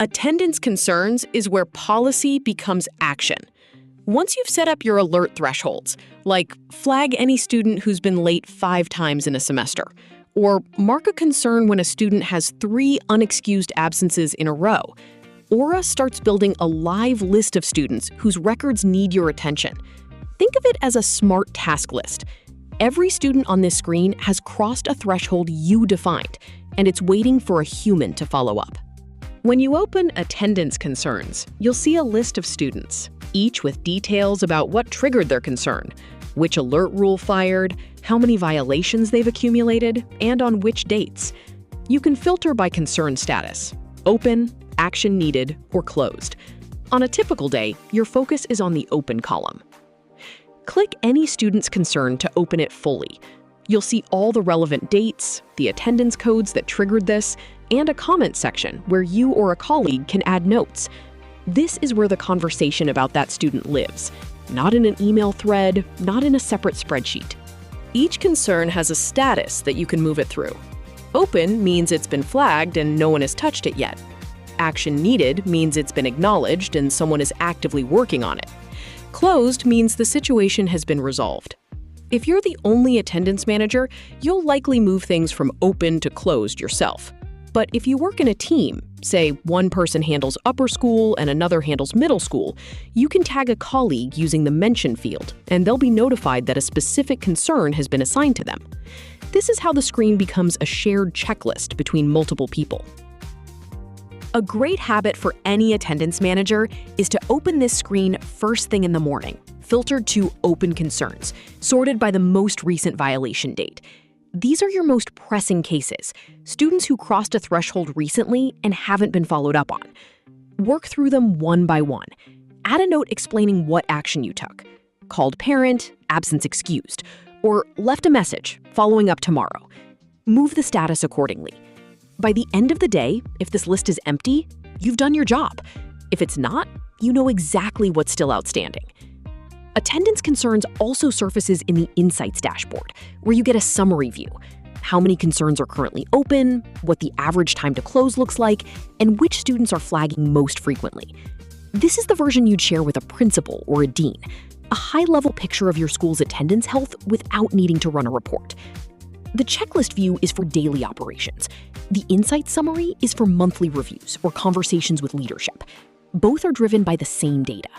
Attendance concerns is where policy becomes action. Once you've set up your alert thresholds, like flag any student who's been late 5 times in a semester, or mark a concern when a student has 3 unexcused absences in a row, Orah starts building a live list of students whose records need your attention. Think of it as a smart task list. Every student on this screen has crossed a threshold you defined, and it's waiting for a human to follow up. When you open Attendance Concerns, you'll see a list of students, each with details about what triggered their concern, which alert rule fired, how many violations they've accumulated, and on which dates. You can filter by concern status: open, action needed, or closed. On a typical day, your focus is on the open column. Click any student's concern to open it fully. You'll see all the relevant dates, the attendance codes that triggered this, and a comment section where you or a colleague can add notes. This is where the conversation about that student lives, not in an email thread, not in a separate spreadsheet. Each concern has a status that you can move it through. Open means it's been flagged and no one has touched it yet. Action needed means it's been acknowledged and someone is actively working on it. Closed means the situation has been resolved. If you're the only attendance manager, you'll likely move things from open to closed yourself. But if you work in a team, say one person handles upper school and another handles middle school, you can tag a colleague using the mention field, and they'll be notified that a specific concern has been assigned to them. This is how the screen becomes a shared checklist between multiple people. A great habit for any attendance manager is to open this screen first thing in the morning, filtered to Open Concerns, sorted by the most recent violation date. These are your most pressing cases, students who crossed a threshold recently and haven't been followed up on. Work through them one by one. Add a note explaining what action you took: called parent, absence excused, or left a message, following up tomorrow. Move the status accordingly. By the end of the day, if this list is empty, you've done your job. If it's not, you know exactly what's still outstanding. Attendance Concerns also surfaces in the Insights dashboard, where you get a summary view: how many concerns are currently open, what the average time to close looks like, and which students are flagging most frequently. This is the version you'd share with a principal or a dean, a high-level picture of your school's attendance health without needing to run a report. The checklist view is for daily operations. The Insights summary is for monthly reviews or conversations with leadership. Both are driven by the same data: